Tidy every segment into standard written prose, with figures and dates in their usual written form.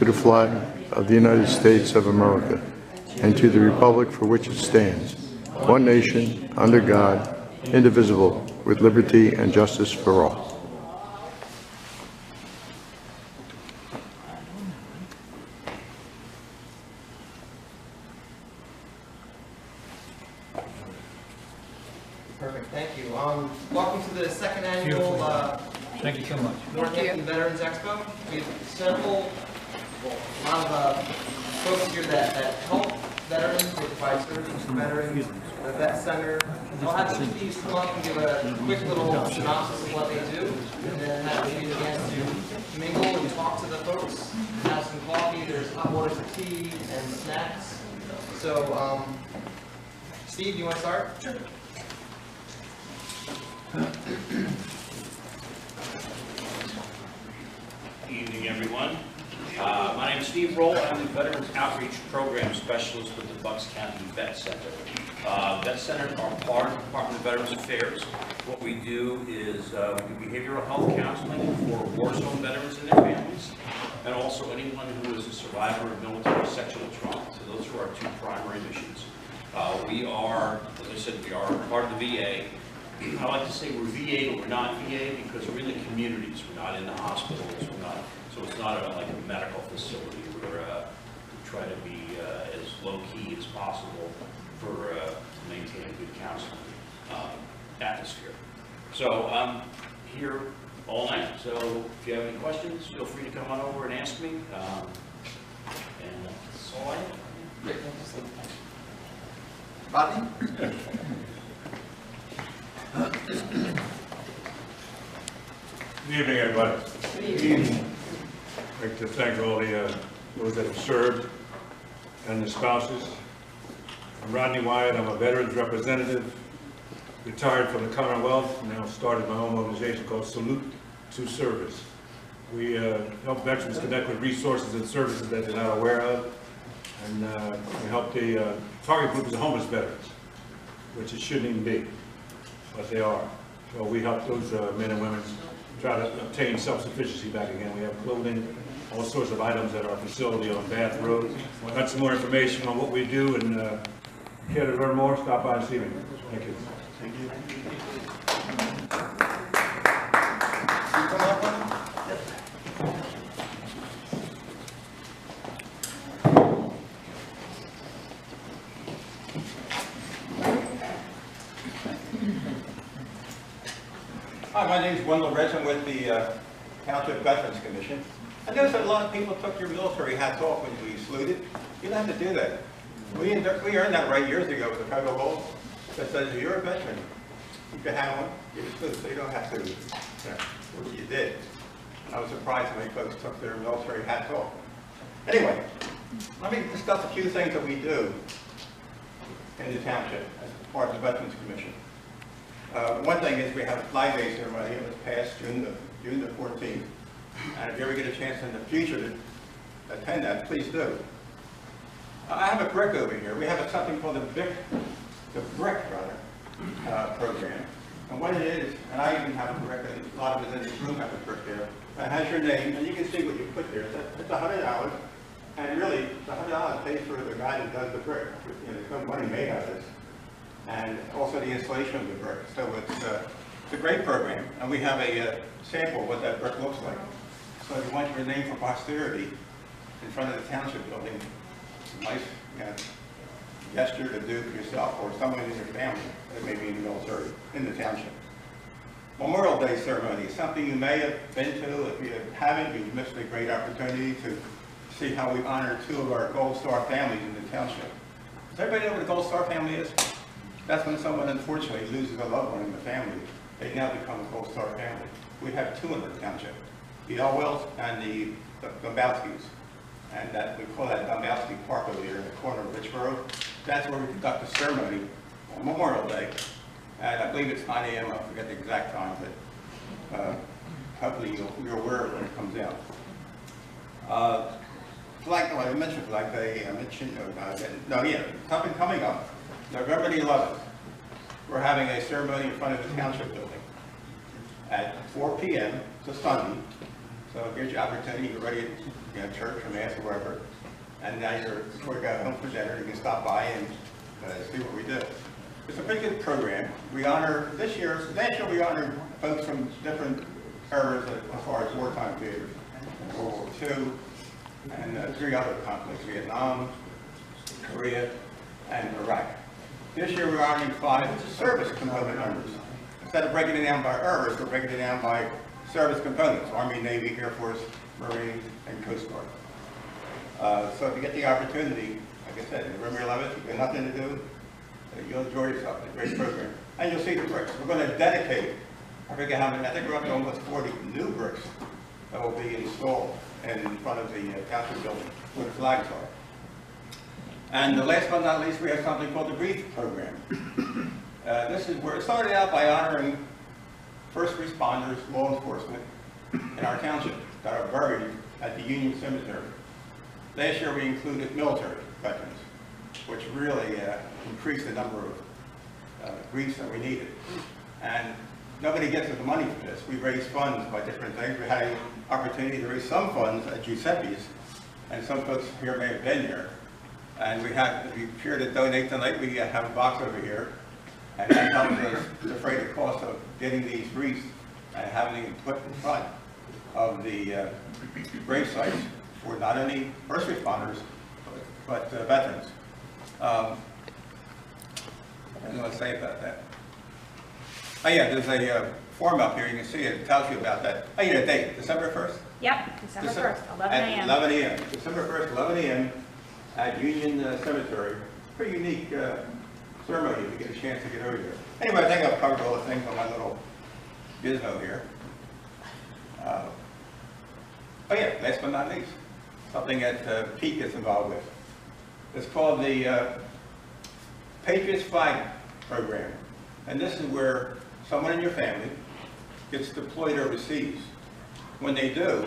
the flag of the United States of America and to the republic for which it stands, one nation, under God, indivisible, with liberty and justice for all. Perfect, thank you. Welcome to the second annual Thank you so much. Northampton Veterans Expo. We have several, a lot of folks here that help veterans, they provide services to veterans, the Vet Center. I'll have each of these come up and give a quick little synopsis of what they do, and then have you a chance to mingle and talk to the folks, have some coffee, there's hot water for tea, and snacks. So, Steve, do you want to start? Sure. Evening, everyone. My name is Steve Roll. I'm the Veterans Outreach Program Specialist with the Bucks County Vet Center. Vet Centers are part of the Department of Veterans Affairs. What we do is we do behavioral health counseling for war-zone veterans and their families, and also anyone who is a survivor of military sexual trauma. So those are our two primary missions. We are, as I said, we are part of the VA. I like to say we're VA, but we're not VA because we're in the communities. We're not in the hospitals. We're not, so it's not like a medical facility. We try to be as low key as possible for maintain a good counseling atmosphere. So I'm here all night. So if you have any questions, feel free to come on over and ask me. And that's all I have. Great, thank you. Bobby? Good evening, everybody. Good evening. I'd like to thank all the those that have served and the spouses. I'm Rodney Wyatt. I'm a veterans representative, retired from the Commonwealth, now started my own organization called Salute to Service. We help veterans connect with resources and services that they're not aware of, and we help the target group is the homeless veterans, which it shouldn't even be, but they are. So we help those men and women try to obtain self-sufficiency back again. We have clothing, all sorts of items at our facility on Bath Road. Got some more information on what we do, and care to learn more, stop by and see me. Thank you. Thank you. Hi, my name is Wendell Rich. I'm with the Township Veterans Commission. I noticed that a lot of people took your military hats off when we saluted. You don't have to do that. We earned that right years ago with the federal law that says if you're a veteran, you can have one, you salute, so you don't have to, what you did. I was surprised how many folks took their military hats off. Anyway, let me discuss a few things that we do in the township as part of the Veterans Commission. One thing is we have a Flag Day ceremony. It was passed June the 14th. And if you ever get a chance in the future to attend that, please do. I have a brick over here. We have something called the brick program. And what it is, and I even have a brick, and a lot of us in this room have a brick there. It has your name, and you can see what you put there. It's $100, and really, the $100 pays for the guy that does the brick. You know, there's no money made out of this. And also the installation of the brick. So it's a great program, and we have a sample of what that brick looks like. So if you want your name for posterity in front of the township building, it's a nice gesture to do for yourself or someone in your family that may be in the military in the township. Memorial Day ceremony is something you may have been to. If you haven't, you've missed a great opportunity to see how we've honored two of our Gold Star families in the township. Does everybody know what a Gold Star family is? That's when someone unfortunately loses a loved one in the family. They now become a Gold Star family. We have two in the township, the Elwells and the Dombowskis. And that we call that Dombowski Park over here in the corner of Richboro. That's where we conduct the ceremony on Memorial Day. And I believe it's 9 a.m. I forget the exact time, but hopefully you're aware of when it comes out. I mentioned Flag Day, I mentioned, something coming up. November the 11th, we're having a ceremony in front of the township building at 4 p.m. It's a Sunday, So it gives you opportunity, you're ready at church or mass or wherever, and now before you go home for dinner, you can stop by and see what we do. It's a pretty good program. We honor, last year we honored folks from different eras as far as wartime theaters. World War II, and 3 other conflicts, Vietnam, Korea, and Iraq. This year we're honoring 5 service component members. Instead of breaking it down by eras, we're breaking it down by service components: Army, Navy, Air Force, Marines, and Coast Guard. So if you get the opportunity, like I said, November 11th, you've got nothing to do, you'll enjoy yourself. It's a great program. And you'll see the bricks. We're going to dedicate, I forget how many, I think we're up to almost 40 new bricks that will be installed in front of the township building where the flags are. And last but not least, we have something called the Wreath Program. This is where it started out by honoring first responders, law enforcement in our township that are buried at the Union Cemetery. Last year we included military veterans, which really increased the number of wreaths that we needed. And nobody gets the money for this. We raise funds by different things. We had an opportunity to raise some funds at Giuseppe's, and some folks here may have been here. And if you're here to donate tonight, we have a box over here, and that helps us defray the cost of getting these wreaths and having them put in front of the grave sites for not only first responders, but veterans. I don't know what to say about that. Oh yeah, there's a form up here, you can see it, it tells you about that. Oh, you know the date, December 1st? Yep, December 1st, 11 a.m. At 11 a.m. December 1st, 11 a.m. at Union Cemetery. Pretty unique ceremony if you get a chance to get over here. Anyway, I think I've covered all the things on my little gizmo here. Oh yeah, last but not least, something that Pete gets involved with. It's called the Patriots Flag Program. And this is where someone in your family gets deployed overseas. When they do,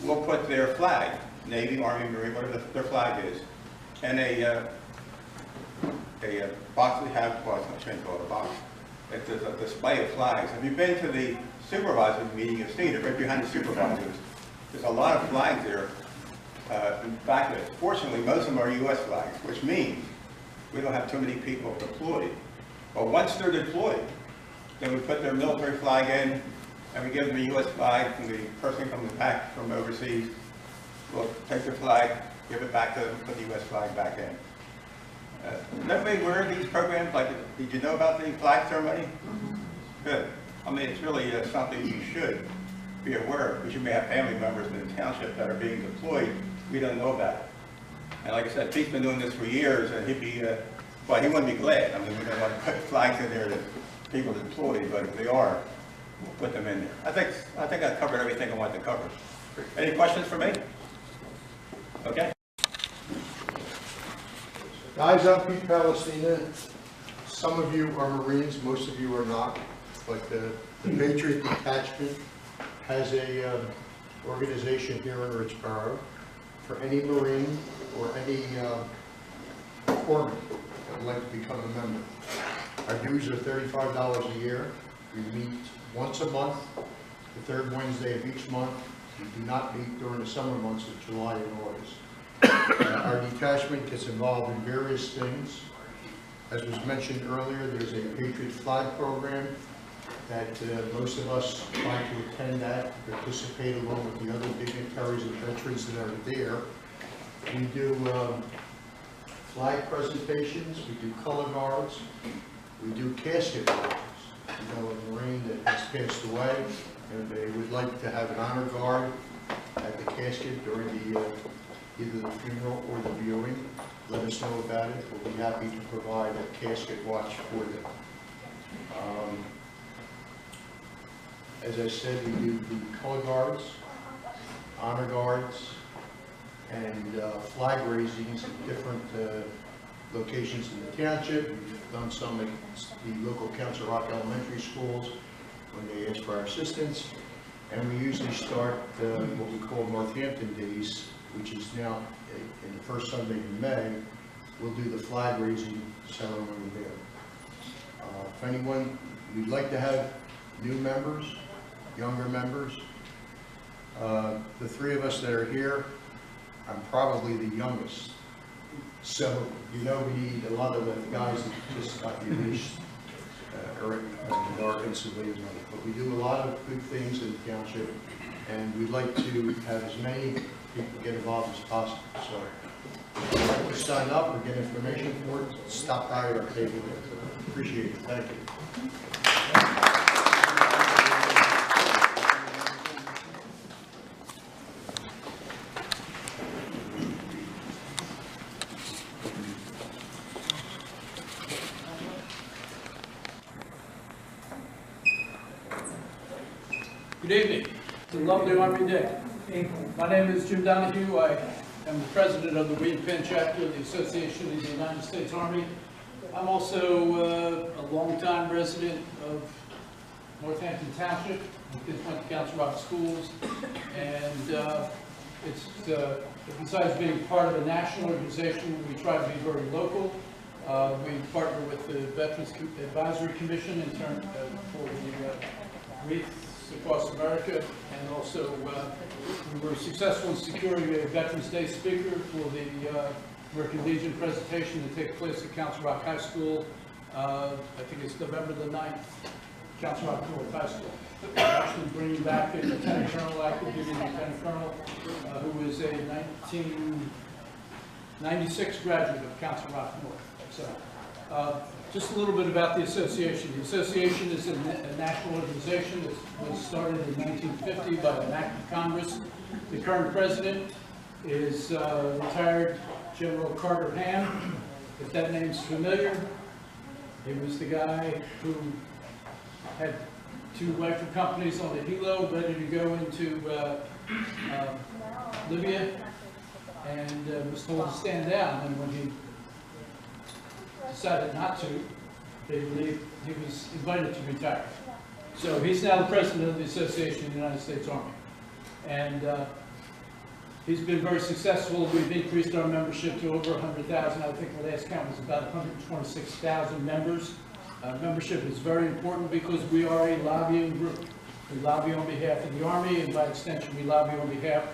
we'll put their flag, Navy, Army, Marine, whatever their flag is, in a box we have, well, it's not trained called a box. It's a display of flags. If you've been to the supervisors meeting, you've seen it right behind the supervisors. There's a lot of flags there. In fact, fortunately, most of them are U.S. flags, which means we don't have too many people deployed. But once they're deployed, then we put their military flag in, and we give them a U.S. flag from the person comes back from overseas. We'll take their flag, give it back to them, put the U.S. flag back in. Everybody aware of these programs? Like, did you know about the flag ceremony? Good. I mean, it's really something you should be aware of, because you may have family members in the township that are being deployed. We don't know about it. And like I said, Pete's been doing this for years, and he'd be, well, he wouldn't be glad. I mean, we don't want to put flags in there that people are deployed, but if they are, we'll put them in there. I think I covered everything I wanted to cover. Any questions for me? Okay. Guys, I'm Pete Palestina. Some of you are Marines, most of you are not, but the Patriot Detachment has a organization here in Richboro for any Marine or any corpsman that would like to become a member. Our dues are $35 a year. We meet once a month, the third Wednesday of each month. We do not meet during the summer months of July and August. Our detachment gets involved in various things. As was mentioned earlier, there's a Patriot Flag program that most of us try to attend that, participate along with the other dignitaries and veterans that are there. We do flag presentations, we do color guards, we do casket marches. You know, a Marine that has passed away, and they would like to have an honor guard at the casket during the either the funeral or the viewing. Let us know about it. We'll be happy to provide a casket watch for them. As I said, we do the color guards, honor guards, and flag raisings at different locations in the township. We've done some at the local Council Rock Elementary schools when they ask for our assistance. And we usually start what we call Northampton Days, which is now in the first Sunday in May. We'll do the flag raising ceremony there. If anyone, we'd like to have new members, younger members. The three of us that are here, I'm probably the youngest. So, you know, we need a lot of the guys that just got released are in civilian life. But we do a lot of good things in the township, and we'd like to have as many people get involved as possible. So, if you sign up or get information for it, stop by at our table. Appreciate it. Thank you. Good evening. It's a lovely Army day. My name is Jim Donahue. I am the president of the Wheat Penn chapter of the Association of the United States Army. I'm also a longtime resident of Northampton Township. My kids went to Council Rock schools, and besides being part of a national organization, we try to be very local. We partner with the Veterans Advisory Commission in turn for the wreaths across America, and also we were successful in securing a Veterans Day speaker for the American Legion presentation to take place at Council Rock High School. I think it's November the 9th, Council Rock North High School. We're actually bringing back a Lieutenant Colonel, active duty Lieutenant Colonel, who is a 1996 graduate of Council Rock North. So, just a little bit about the association. The association is a national organization that was started in 1950 by an act of Congress. The current president is retired General Carter Ham. If that name's familiar, he was the guy who had 2 rifle companies on the helo ready to go into Libya, and was told to stand down. And when he decided not to, they believed he was invited to retire. So he's now the president of the Association of the United States Army. And he's been very successful. We've increased our membership to over 100,000. I think the last count was about 126,000 members. Membership is very important because we are a lobbying group. We lobby on behalf of the Army, and by extension we lobby on behalf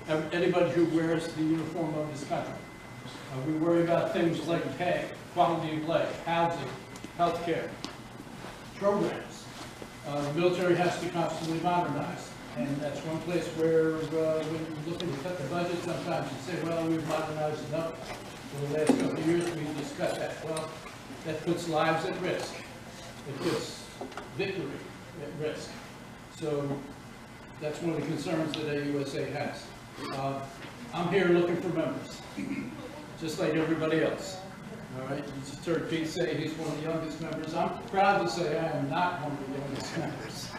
of anybody who wears the uniform of this country. We worry about things like pay, quality of life, housing, health care, programs. The military has to constantly modernize, and that's one place where when you're looking to cut the budget, sometimes you say, well, we've modernized enough. For the last couple of years, we just cut that. Well, that puts lives at risk. It puts victory at risk. So that's one of the concerns that AUSA has. I'm here looking for members, just like everybody else. All right, you just heard Pete say he's one of the youngest members. I'm proud to say I am not one of the youngest members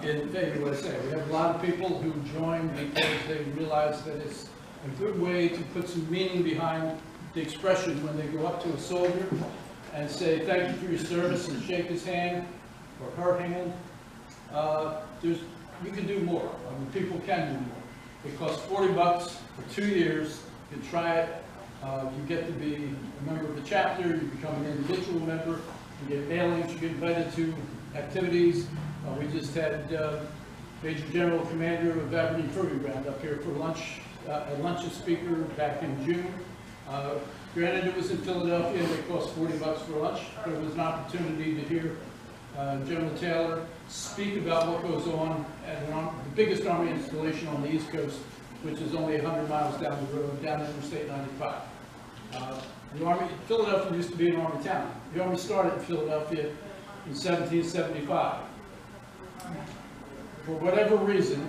in AUSA. We have a lot of people who join because they realize that it's a good way to put some meaning behind the expression when they go up to a soldier and say, thank you for your service, and shake his hand or her hand. You can do more. I mean, people can do more. It costs $40 for 2 years. You can try it. You get to be a member of the chapter. You become an individual member. You get mailings. You get invited to activities. We just had Major General Commander of Aberdeen Proving Ground up here for lunch, a luncheon speaker back in June. Granted, it was in Philadelphia, and it cost $40 for lunch. There was an opportunity to hear General Taylor speak about what goes on at the biggest Army installation on the East Coast, which is only 100 miles down the road, down Interstate 95. The Army, Philadelphia used to be an Army town. The Army started in Philadelphia in 1775. For whatever reason,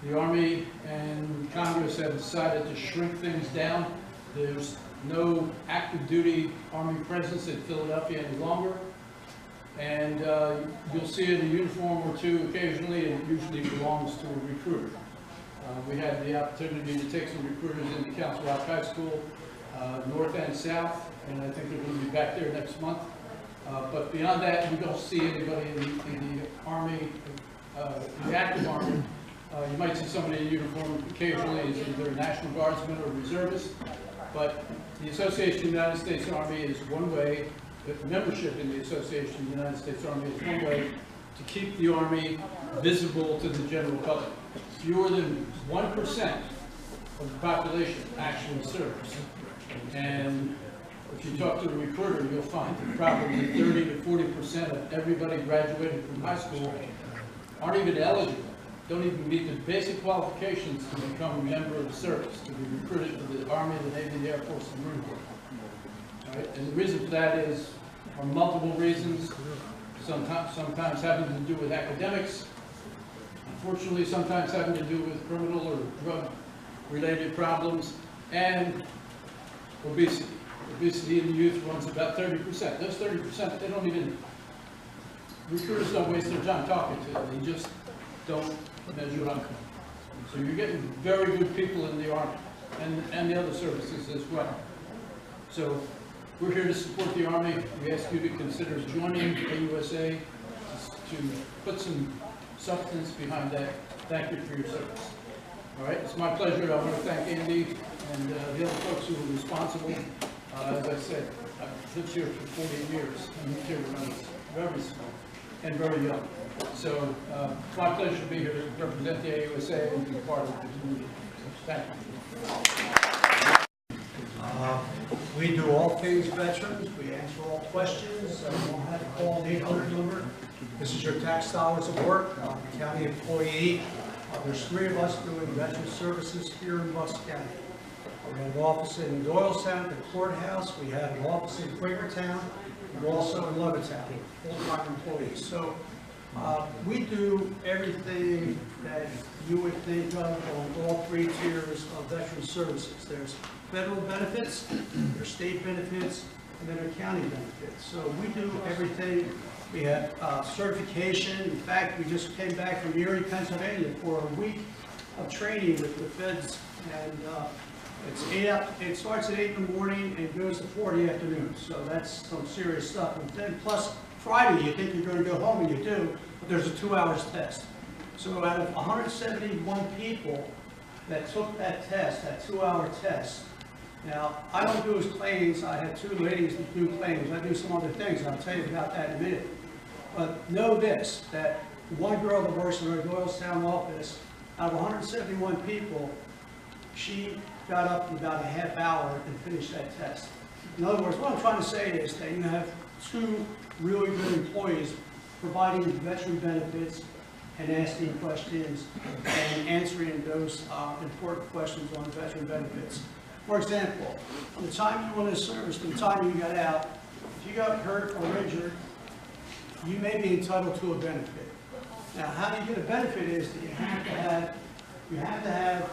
the Army and Congress have decided to shrink things down. There's no active duty Army presence in Philadelphia any longer. And you'll see a uniform or two occasionally, and it usually belongs to a recruiter. We had the opportunity to take some recruiters into Council Rock High School, north and south, and I think they're going to be back there next month. But beyond that, we don't see anybody in the Army, the active Army. You might see somebody in uniform occasionally as either a National Guardsman or reservist, but the Association of the United States Army is one way. Membership in the Association of the United States Army is one way to keep the Army visible to the general public. Fewer than 1% of the population actually serves. And if you talk to the recruiter, you'll find that probably 30 to 40% of everybody graduating from high school aren't even eligible, don't even meet the basic qualifications to become a member of the service, to be recruited to the Army, the Navy, the Air Force, and Marine Corps. All right? And the reason for that are multiple reasons, sometimes having to do with academics, unfortunately sometimes having to do with criminal or drug-related problems, and obesity. Obesity in the youth runs about 30%. Those 30%, they don't even, recruiters don't waste their time talking to them. They just don't measure up. So you're getting very good people in the Army and the other services as well. So we're here to support the Army. We ask you to consider joining AUSA to put some substance behind that. Thank you for your service. All right, it's my pleasure. I want to thank Andy and the other folks who were responsible. As I said, I've lived here for 40 years. I moved here when I was very small and very young. So it's my pleasure to be here to represent the AUSA and be part of the community. Thank you. We do all things veterans. We answer all questions. You won't have to call an 800 number. This is your tax dollars of work. I'm a county employee. There's 3 of us doing veteran services here in Bucks County. We have an office in Doylestown, the courthouse. We have an office in Quakertown. We're also in Levittown, full-time employees. So we do everything that you would think of on all 3 tiers of veteran services. There's federal benefits, there's state benefits, and then there are county benefits. So we do everything. We have certification. In fact, we just came back from Erie, Pennsylvania for a week of training with the feds, and it starts at 8 in the morning and goes to 4 in the afternoon. So that's some serious stuff. And then plus Friday, you think you're going to go home, and you do, but there's a 2-hour test. So out of 171 people that took that test, that 2-hour test, now I don't do claims. I have 2 ladies that do claims. I do some other things. I'll tell you about that in a minute. But know this, that one girl that works in our Doylestown office, out of 171 people, she got up in about a half hour and finished that test. In other words, what I'm trying to say is that you have 2 really good employees providing veteran benefits and asking questions and answering those important questions on veteran benefits. For example, from the time you went into service to the time you got out, if you got hurt or injured, you may be entitled to a benefit. Now, how do you get a benefit is that you have to have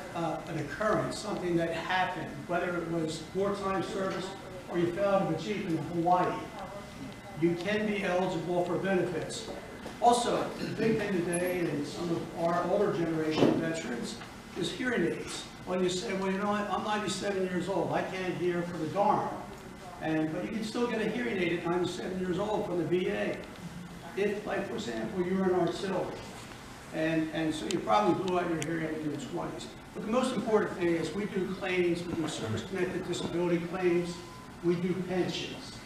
an occurrence, something that happened, whether it was wartime service or you fell out of a Jeep in Hawaii. You can be eligible for benefits. Also, the big thing today in some of our older generation veterans is hearing aids. When you say, well, you know what, I'm 97 years old, I can't hear for the darn. But you can still get a hearing aid at 97 years old from the VA. If, like, for example, you're in artillery, and so you probably blew out your hearing aid in your 20s. But the most important thing is we do claims, we do service-connected disability claims, we do pensions.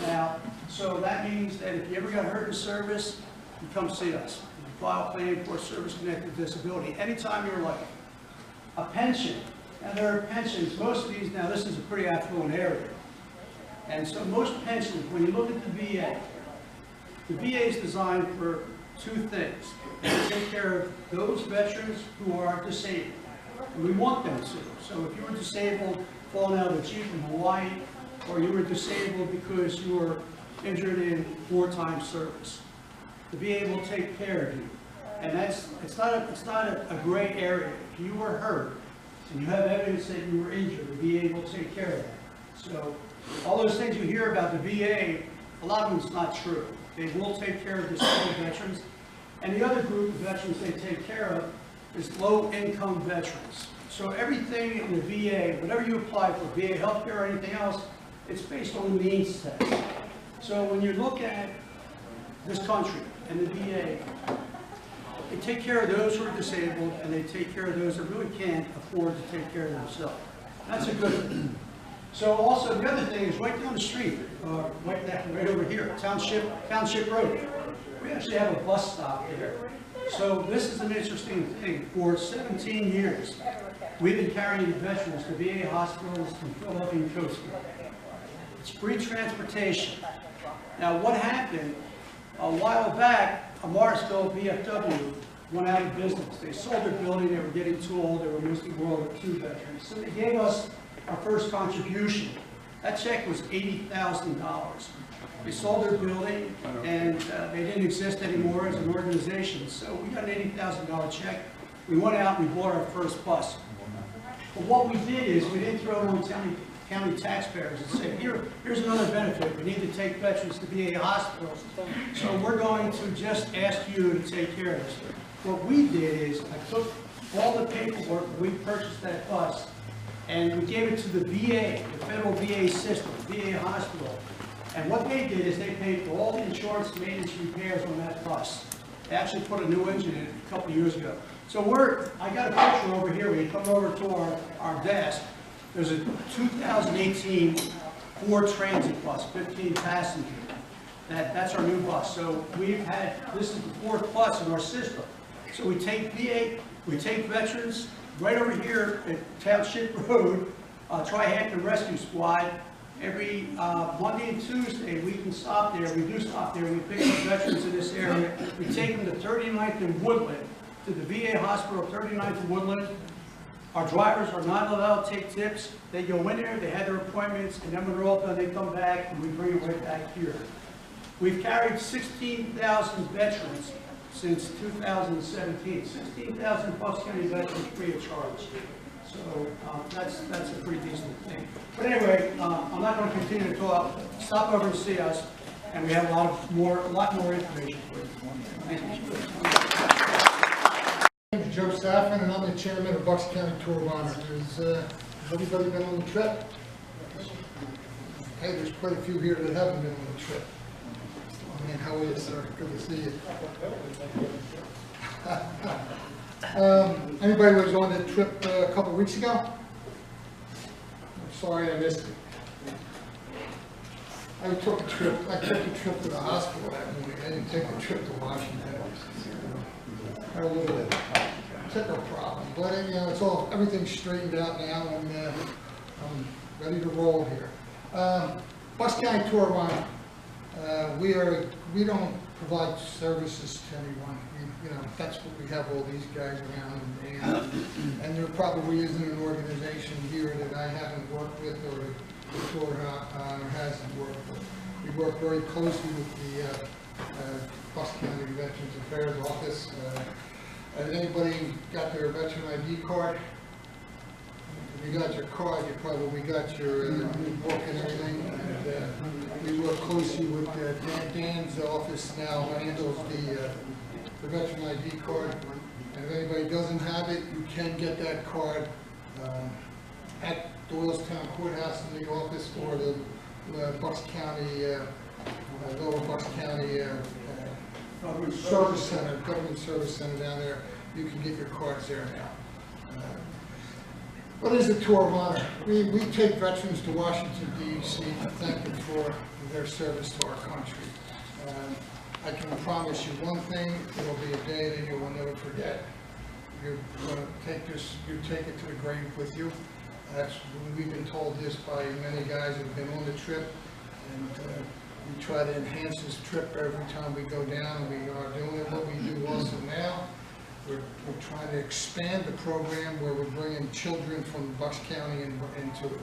Now, so that means that if you ever got hurt in service, you come see us. You file a claim for service-connected disability anytime in your life. A pension. Now, there are pensions. Most of these, now this is a pretty affluent area. And so most pensions, when you look at the VA is designed for 2 things. To take care of those veterans who are disabled. And we want them to. So if you were disabled, falling out of a Jeep in Hawaii, or you were disabled because you were injured in wartime service, the VA will take care of you. And it's not a gray area. If you were hurt and you have evidence that you were injured, the VA will take care of that. So all those things you hear about the VA, a lot of them is not true. They will take care of disabled veterans. And the other group of veterans they take care of is low-income veterans. So everything in the VA, whatever you apply for, VA healthcare or anything else, it's based on the means test. So when you look at this country and the VA, they take care of those who are disabled, and they take care of those that really can't afford to take care of themselves. That's a good thing. So also the other thing is right down the street, right over here, Township Road. We actually have a bus stop there. So this is an interesting thing. For 17 years, we've been carrying the veterans to VA hospitals in Philadelphia and Coast Guard. It's free transportation. Now, what happened, a while back, a Morrisville VFW went out of business. They sold their building, they were getting too old, they were losing World War II veterans. So they gave us our first contribution. That check was $80,000. They sold their building, and they didn't exist anymore as an organization. So we got an $80,000 check. We went out and we bought our first bus. But what we did is we didn't throw it on county taxpayers and say, here's another benefit. We need to take veterans to VA hospitals. So we're going to just ask you to take care of this. What we did is I took all the paperwork, we purchased that bus, and we gave it to the VA, the federal VA system, VA hospital. And what they did is they paid for all the insurance, maintenance, repairs on that bus. They actually put a new engine in it a couple of years ago. So I got a picture over here. When you come over to our desk, there's a 2018 Ford Transit bus, 15 passenger. That's our new bus. So this is the fourth bus in our system. So we take VA, we take veterans right over here at Township Road, Trihampton Rescue Squad. Every Monday and Tuesday, we can stop there. We do stop there. We pick up veterans in this area. We take them to 39th and Woodland, to the VA hospital, 39th and Woodland. Our drivers are not allowed to take tips. They go in there, they have their appointments, and then when they're all done, they come back, and we bring them right back here. We've carried 16,000 veterans since 2017. 16,000 Bucks County veterans free of charge. So that's a pretty decent thing. But anyway, I'm not going to continue to talk. Stop over and see us, and we have a lot more information for you. Thank you. My name is Joe Szafran, and I'm the chairman of Bucks County Tour of Honor. Has everybody been on the trip? Hey, there's quite a few here that haven't been on the trip. Oh man, how are you, sir? Good to see you. Anybody was on the trip a couple of weeks ago? I'm sorry I missed it. I took a trip to the hospital that morning. I didn't take a trip to Washington. Had a little tickle problem, but it's all, everything's straightened out now, and I'm ready to roll here. Bucks County Tour of Honor. We don't provide services to anyone. That's what we have all these guys around, and there probably isn't an organization here that I haven't worked with, or the Tour of Honor hasn't worked with. We work very closely with the Bucks County Veterans Affairs Office. Has anybody got their veteran ID card? If you got your card, you probably got your book and everything. And, we work closely with Dan's office now, handles the veteran ID card. And if anybody doesn't have it, you can get that card at Doylestown Courthouse in the office, or the Bucks County, Lower Bucks County Service Center, Government Service Center down there. You can get your cards there now. What is the Tour of Honor? We take veterans to Washington, D.C. to thank them for their service to our country. I can promise you one thing: it will be a day that you will never forget. You're going to take this, you take it to the grave with you. We've been told this by many guys who have been on the trip, and we try to enhance this trip every time we go down, and we are doing it. What we do also now, we're trying to expand the program where we're bringing children from Bucks County into it.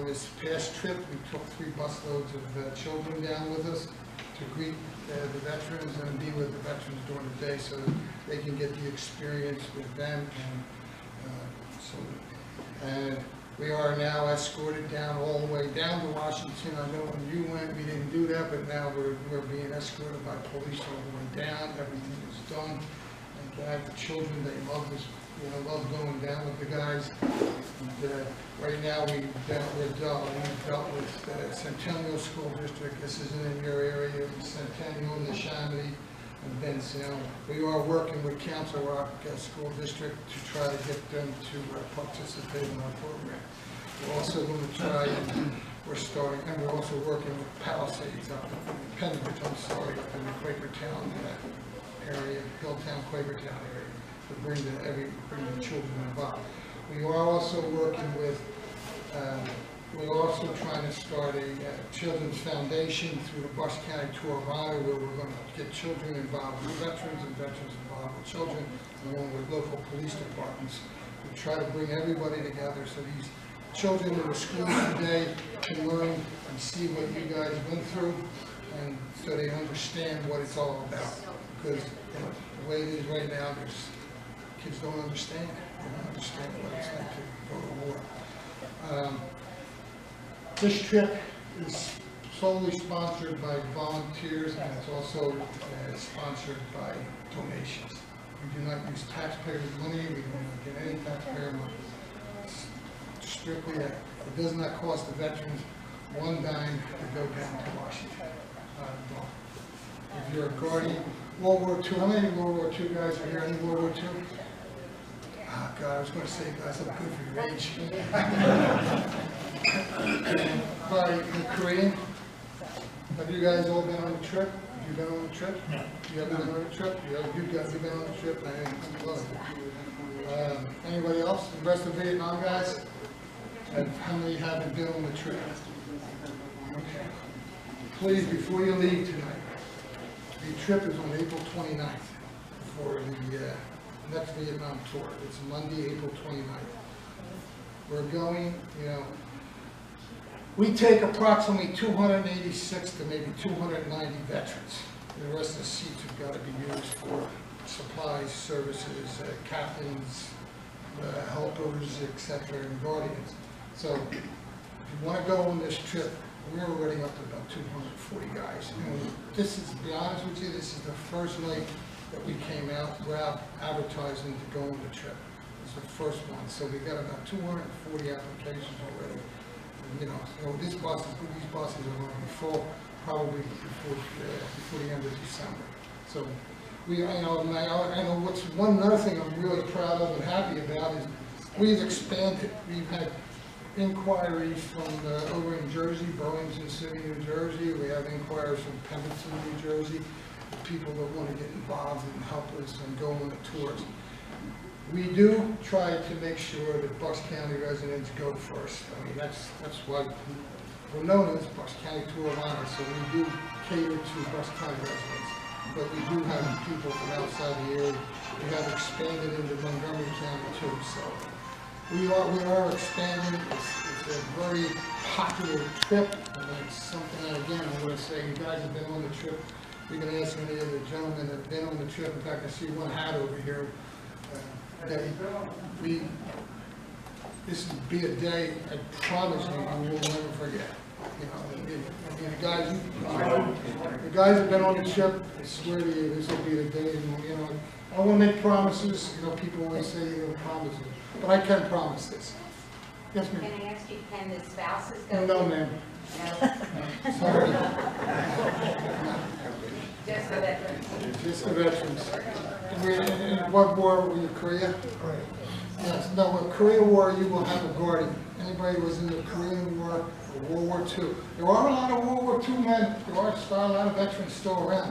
This past trip, we took 3 busloads of children down with us to greet the veterans and be with the veterans during the day, so that they can get the experience with them. And we are now escorted down all the way down to Washington. I know when you went, we didn't do that, but now we're being escorted by police all the way down. Everything is done. And the children, they love this, love going down with the guys. And, right now we've dealt with Centennial School District. This isn't in your area. Centennial, Neshaminy, and Benson. We are working with Council Rock School District to try to get them to participate in our program. We're also going to try and we're starting, and we're also working with Palisades up in Pembridge, I'm sorry, up in the Quakertown area, Hilltown, Quakertown area, to bring the children involved. We are also working with, we're also trying to start a children's foundation through the Bucks County Tour of Honor, where we're going to get children involved with veterans and veterans involved with children, along with local police departments. We try to bring everybody together so these children in the schools today can learn and see what you guys went through, and so they understand what it's all about. Because the way it is right now, kids don't understand. They don't understand what it's like to go to war. This trip is solely sponsored by volunteers, and it's also sponsored by donations. We do not use taxpayers' money. We don't get any taxpayer money. It's strictly that. It does not cost the veterans one dime to go down to Washington. If you're a guardian, World War II, how many World War II guys are here? Any World War II? Oh, God, I was going to say, guys, I'm good for your age. By the Korean, have you guys all been on a trip? Have you been on a trip? No. You haven't been on a trip? You've been on a trip? I love it. Anybody else? The rest of the Vietnam guys? And how many haven't been on the trip? Okay. Please, before you leave tonight, the trip is on April 29th for the next Vietnam tour. It's Monday, April 29th. We're going, we take approximately 286 to maybe 290 veterans. The rest of the seats have got to be used for supplies, services, captains, helpers, etc., and guardians. So if you want to go on this trip, we're already up to about 240 guys. This is, to be honest with you, this is the first night that we came out without advertising to go on the trip. It's the first one, so we got about 240 applications already. And, these buses are going to be full probably before the end of December. So I know what's another thing I'm really proud of and happy about is we've expanded. We've had inquiries from over in Jersey, Burlington City, New Jersey. We have inquiries from Pendleton, New Jersey, people that want to get involved and help us and go on the tours. We do try to make sure that Bucks County residents go first. I mean, that's why we're known as Bucks County Tour of Honor, so we do cater to Bucks County residents. But we do have people from outside the area. We have expanded into Montgomery County too, so we are expanding. It's a very popular trip, and it's something that, again, I'm going to say, you guys have been on the trip. You can ask any of the gentlemen that have been on the trip. In fact, I see one hat over here. This would be a day, I promise you will never forget. The guys have been on the trip. I swear to you, this will be the day. I won't make promises. People always say promises, but I can promise this. Yes, ma'am. Can I ask you, can the spouses go? No, ma'am. No. Sorry. Just the veterans. Just the veterans. What war were you, Korea? Right. Yes. No, in Korea War, you will have a guardian. Anybody who was in the Korean War or World War II. There are a lot of World War II men. There are a lot of veterans still around.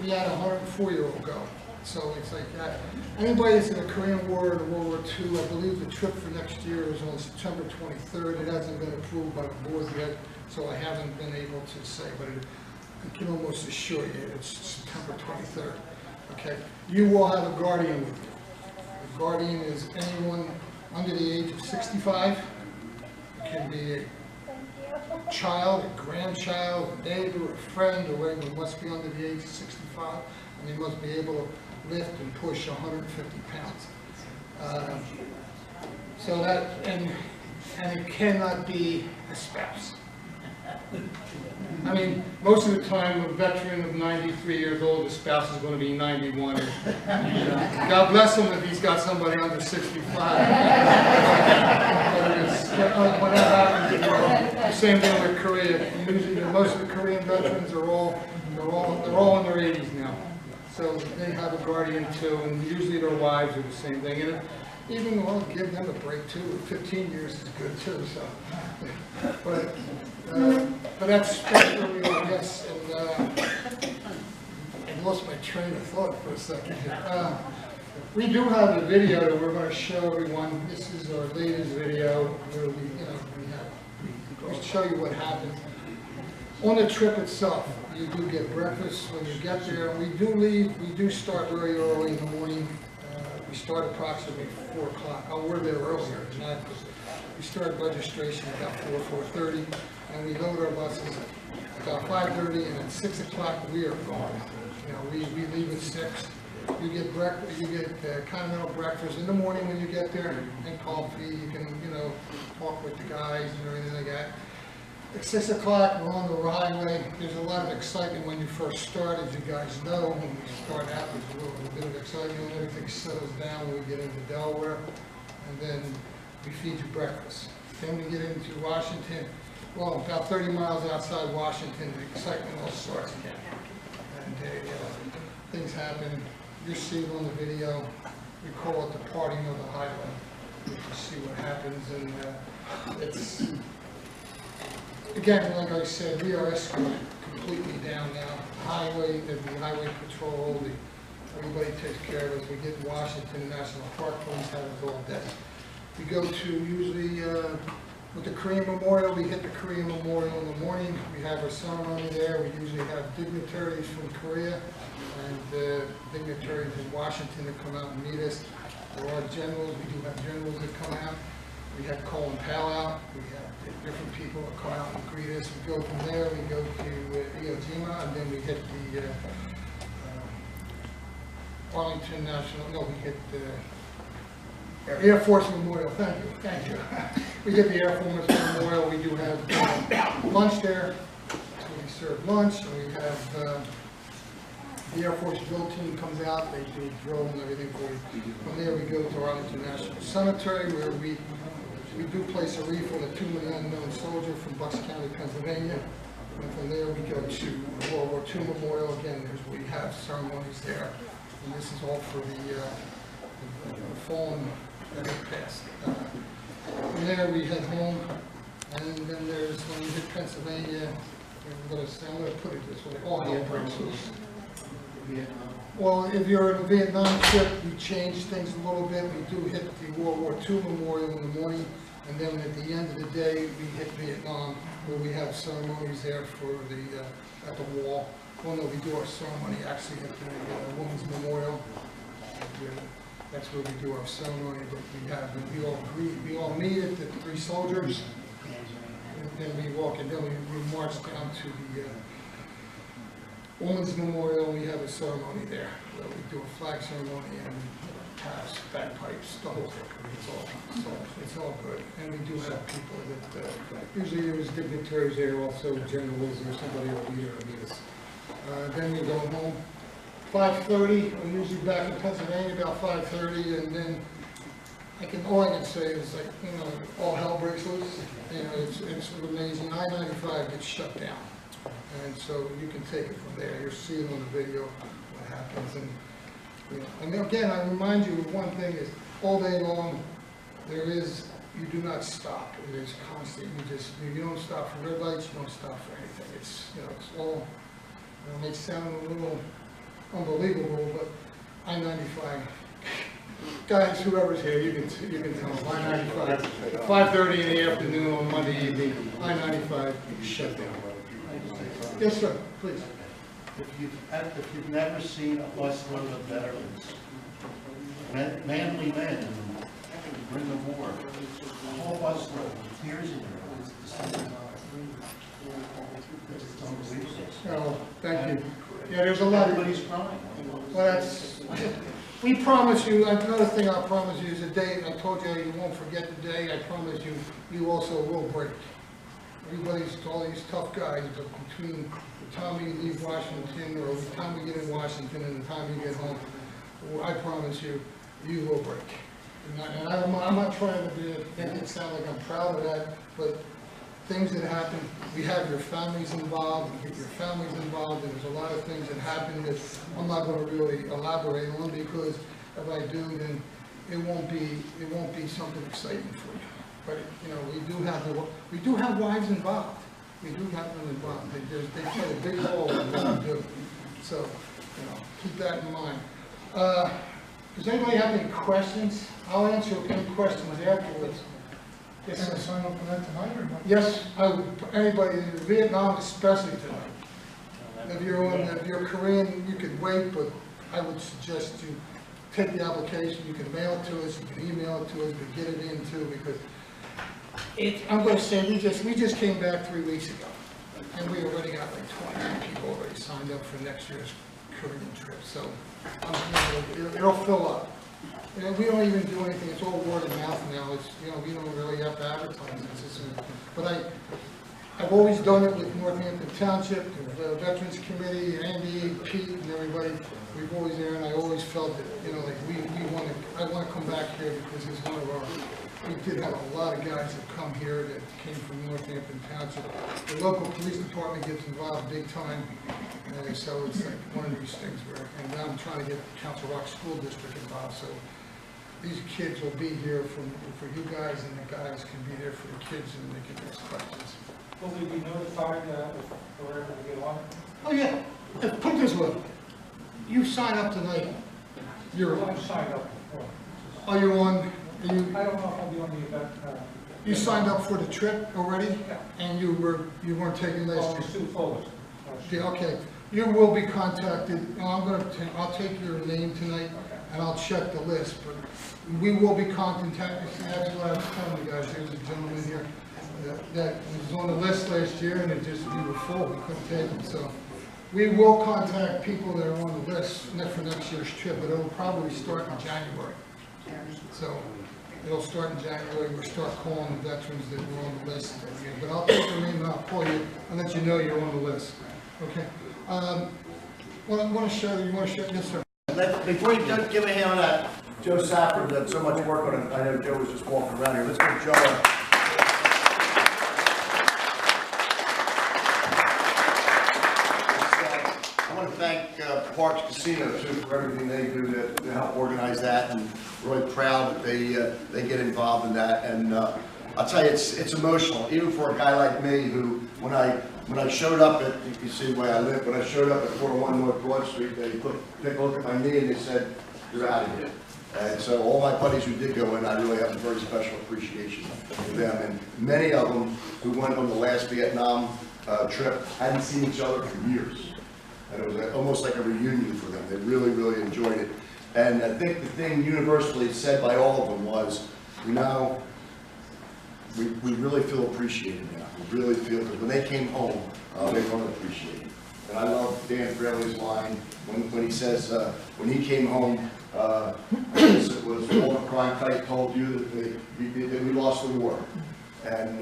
We had a 104-year-old go. So it's like that. Anybody that's in the Korean War or the World War II, I believe the trip for next year is on September 23rd. It hasn't been approved by the board yet, so I haven't been able to say, but I can almost assure you it's September 23rd. Okay. You will have a guardian with you. A guardian is anyone under the age of 65. It can be a child, a grandchild, a neighbor, a friend, or whatever. It must be under the age of 65, and they must be able to lift and push 150 pounds. So that, and it cannot be a spouse. I mean, most of the time, a veteran of 93 years old, the spouse is going to be 91. God bless him if he's got somebody under 65. When that happens, the same thing with Korea. Usually, most of the Korean veterans are all in their 80s now. So they have a guardian too, and usually their wives are the same thing. And even I'll give them a break too. 15 years is good too, so. But that's where we are, yes, and I lost my train of thought for a second here. We do have a video that we're going to show everyone. This is our latest video where we'll show you what happened. On the trip itself, you do get breakfast when you get there. We do start very early in the morning. We start approximately 4 o'clock. Oh, we're there earlier tonight. We start registration about 4:30, and we load our buses about 5:30, and at 6 o'clock we are gone. You know, we leave at 6. You get breakfast. You get continental breakfast in the morning when you get there, and coffee. You can, talk with the guys and everything like that. At 6 o'clock, we're on the highway. There's a lot of excitement when you first start, as you guys know. When we start out, there's a little bit of excitement. Everything settles down when we get into Delaware, and then we feed you breakfast. Then we get into Washington. Well, about 30 miles outside Washington, the excitement all starts again. And things happen. You see it on the video. We call it the parting of the highway. You can see what happens, and it's, again, like I said, we are escorted completely down now. Highway, the highway patrol, everybody takes care of us. We get Washington National Park, police have us all day. We go to usually with the Korean Memorial. We hit the Korean Memorial in the morning. We have our ceremony there. We usually have dignitaries from Korea and dignitaries in Washington that come out and meet us. There are generals. We do have generals that come out. We have Colin Powell out. We have different people that come out and greet us. We go from there. We go to Iwo Jima, and then we hit the Arlington National. No, we hit the Air Force Memorial. Thank you. We get the Air Force Memorial. We do have lunch there. So we serve lunch, and we have the Air Force drill team comes out. They do drill and everything for you. From there, we go to Arlington National Cemetery, where we do place a wreath on the tomb of the unknown soldier from Bucks County, Pennsylvania. And from there, we go to World War II Memorial. Again, we have ceremonies there. And this is all for the fallen that have passed. From there, we head home. And then there's, when we hit Pennsylvania, I'm going to put it this way, all hell breaks loose. Well, if you're in a Vietnam trip, we change things a little bit. We do hit the World War II Memorial in the morning, and then at the end of the day, we hit Vietnam, where we have ceremonies there for the at the wall. Well, no, we do our ceremony actually at the Women's Memorial. That's where we do our ceremony that we have. And we all meet at the 3 soldiers, and then we walk, and then we march down to the Women's Memorial. We have a ceremony there. We do a flag ceremony and taps, bagpipes, the whole thing. It's all good. And we do have people that usually there's dignitaries there, also generals or somebody over here to meet us. Then we go home. 5:30. We're usually back in Pennsylvania about 5:30, and then all I can say is, like, all hell breaks loose. It's amazing. I-95 gets shut down. And so you can take it from there. You're seeing on the video what happens. And again, I remind you of one thing is, all day long, you do not stop. It is constant. You don't stop for red lights, you don't stop for anything. It's all, it may sound a little unbelievable, but I-95, guys, whoever's here, you can tell them, I-95, 5:30 in the afternoon on Monday evening, I-95 shut down. Yes, sir, please. If you've never seen a busload of veterans, manly men, bring them more, a whole busload with tears in their eyes. It's unbelievable. Oh, thank you. Yeah, there's a lot of... Everybody's crying. Well, we promise you, another thing I promise you is a day, I told you you won't forget the day, I promise you, you also will break. Everybody's, all these tough guys, but between the time you leave Washington, or the time we get in Washington and the time you get home, I promise you, you will break. And I'm not trying to make it sound like I'm proud of that, but things that happen, we have your families involved, we get your families involved, and there's a lot of things that happen that I'm not going to really elaborate on, because if I do, then it won't be something exciting for you. But, you know, we do have wives involved. We do have them involved. They play a big role in what we do. So, you know, keep that in mind. Does anybody have any questions? I'll answer any questions afterwards. Yes, Can I sign up for that tonight or not? yes, I would, anybody in Vietnam especially tonight. If you're Korean, you could wait, but I would suggest you take the application. You can mail it to us, you can email it to us, but get it in too, because I'm going to say, we just came back 3 weeks ago, and we already got like 20 people already signed up for next year's Korean trip, so it'll fill up. You know, we don't even do anything, it's all word of mouth now. It's, you know, we don't really have to advertise this. But I've always done it with Northampton Township, the Veterans Committee, Andy, Pete, and everybody. We've always there, and I always felt that, you know, like I want to come back here because it's one of our, we did have a lot of guys that come here that came from Northampton Township. The local police department gets involved big time, so it's like one of these things where, and now I'm trying to get Council Rock School District involved, so these kids will be here for you guys, and the guys can be there for the kids, and they can ask questions. Will we be notified if we're able to get on? Oh, yeah. Put it this way. You sign up tonight. You're signed up before. Are you on? Are you? I don't know if I'll be on the event. You signed up for the trip already? Yeah. And you weren't taking last year? It's 2 folders. Yeah, okay. You will be contacted. I'll take your name tonight, and I'll check the list. But we will be contacted. That's what I was telling you guys. There's a gentleman here that was on the list last year, and we were full. We couldn't take him. So we will contact people that are on the list for next year's trip, but it'll probably start in January. So it'll start in January. We'll start calling the veterans that were on the list. But I'll take your name and I'll call you and let you know you're on the list. Okay. You want to share? Yes, sir. Before you give a hand on that, Joe Szafran did so much work on it. I know Joe was just walking around here. Let's give Joe a... I want to thank Parks Casino too for everything they do to help organize that, and really proud that they get involved in that. And I'll tell you, it's emotional, even for a guy like me who, when I showed up at, you can see where I live, when I showed up at 401 North Broad Street, they took a look at my knee and they said, "You're out of here." And so all my buddies who did go in, I really have a very special appreciation for them. And many of them who went on the last Vietnam trip hadn't seen each other for years. And it was almost like a reunion for them. They really, really enjoyed it. And I think the thing universally said by all of them was, you know, we really feel appreciated now. We really feel, because when they came home, they weren't appreciated. And I love Dan Fraley's line when he says, when he came home, it was Walter Cronkite told you that we lost the war. And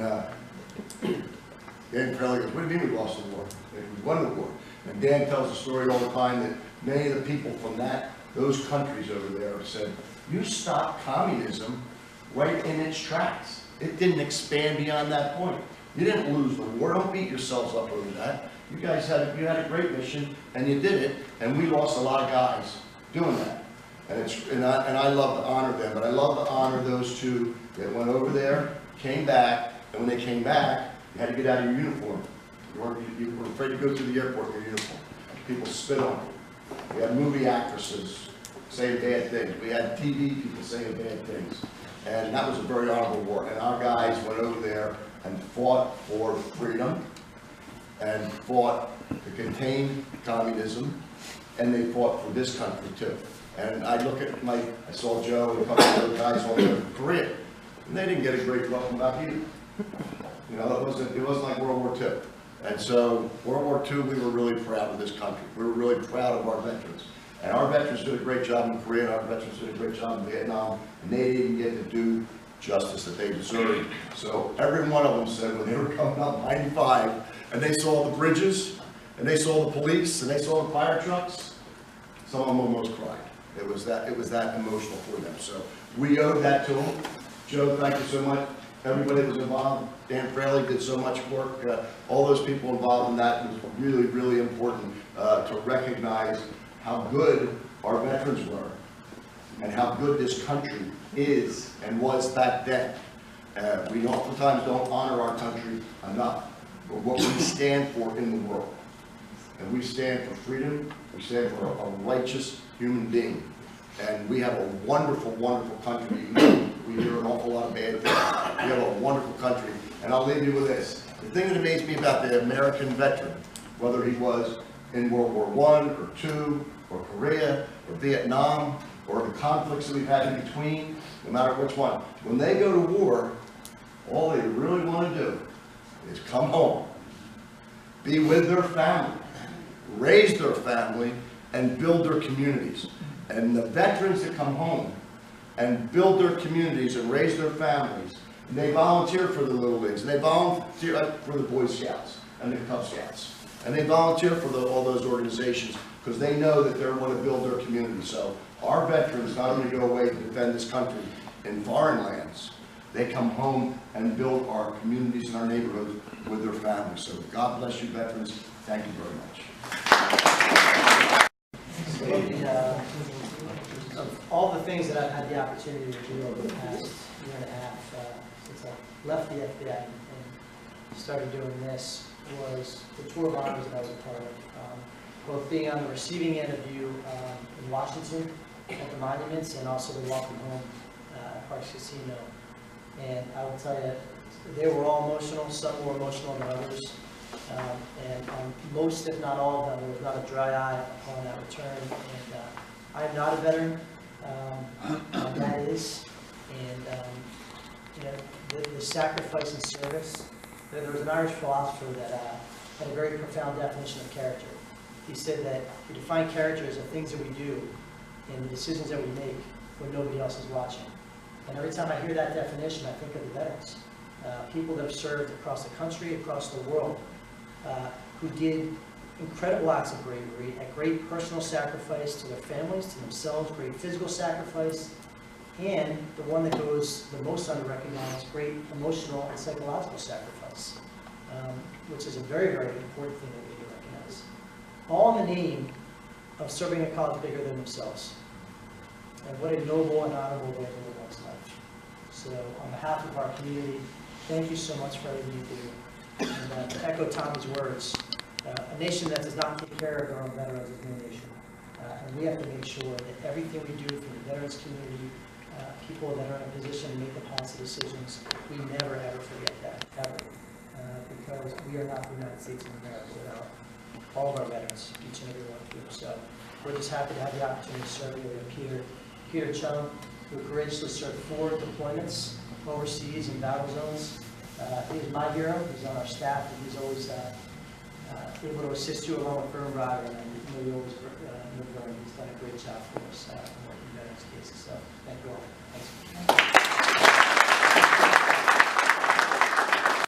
Dan Fraley goes, "What do you mean we lost the war? We won the war." And Dan tells the story all the time that many of the people from those countries over there said, "You stopped communism right in its tracks. It didn't expand beyond that point. You didn't lose the war. Don't beat yourselves up over that. You guys had a great mission, and you did it. And we lost a lot of guys doing that. And I love to honor them, but I love to honor those two that went over there, came back, and when they came back, you had to get out of your uniform. You were afraid to go to the airport in your uniform. People spit on you. We had movie actresses saying bad things. We had TV people saying bad things. And that was a very honorable war. And our guys went over there and fought for freedom, and fought to contain communism, and they fought for this country too. And I look at I saw Joe and a couple of other guys all over Korea, and they didn't get a great welcome back either. You know, it wasn't like World War II. And so World War II, we were really proud of this country. We were really proud of our veterans. And our veterans did a great job in Korea, and our veterans did a great job in Vietnam, and they didn't get to do justice that they deserved. So every one of them said when they were coming up 95, and they saw the bridges, and they saw the police, and they saw the fire trucks, some of them almost cried. It was that emotional for them. So we owed that to them. Joe, thank you so much. Everybody was involved. Dan Fraley did so much work. All those people involved in that was really, really important to recognize how good our veterans were. and how good this country is and was back then. We oftentimes don't honor our country enough for what we stand for in the world. And we stand for freedom, we stand for a righteous human being. And we have a wonderful, wonderful country. We hear an awful lot of bad things. We have a wonderful country. And I'll leave you with this. The thing that amazed me about the American veteran, whether he was in World War I or II or Korea or Vietnam or the conflicts that we've had in between, no matter which one, when they go to war, all they really want to do is come home, be with their family, raise their family, and build their communities. And the veterans that come home and build their communities and raise their families, and they volunteer for the Little Leagues, and they volunteer for the Boy Scouts and the Cub Scouts, and they volunteer for all those organizations because they know that they want to build their community. So our veterans not only go away to defend this country in foreign lands, they come home and build our communities and our neighborhoods with their families. So God bless you, veterans. Thank you very much. Of all the things that I've had the opportunity to do over the past year and a half since I left the FBI and started doing this was the tour of honors that I was a part of. Both being on the receiving end of you in Washington at the monuments and also the walking home at Parks Casino. And I will tell you, they were all emotional. Some more emotional than others. And on most, if not all of them, there was not a dry eye upon that return. And I am not a veteran. That is. And you know, the sacrifice and service. There was an Irish philosopher that had a very profound definition of character. He said that we define character as the things that we do and the decisions that we make when nobody else is watching. And every time I hear that definition, I think of the veterans. People that have served across the country, across the world, who did incredible acts of bravery, at great personal sacrifice to their families, to themselves, great physical sacrifice, and the one that goes the most under-recognized, great emotional and psychological sacrifice, which is a very, very important thing that we need to recognize. All in the name of serving a cause bigger than themselves. And what a noble and honorable way to live one's life. So on behalf of our community, thank you so much for everything you do. And to echo Tommy's words, a nation that does not take care of their own veterans is no nation. And we have to make sure that everything we do for the veterans community, people that are in a position to make the policy decisions, we never ever forget that, ever. Because we are not the United States of America without all of our veterans, each and every one of you. So we're just happy to have the opportunity to serve you. We have Peter Chung, who courageously served 4 deployments overseas in battle zones. He is my hero. He's on our staff, and he's always able to assist you along with Vern Ryder, and I know you always know Vern. He's done a great job for us in working veterans cases. So thank you all.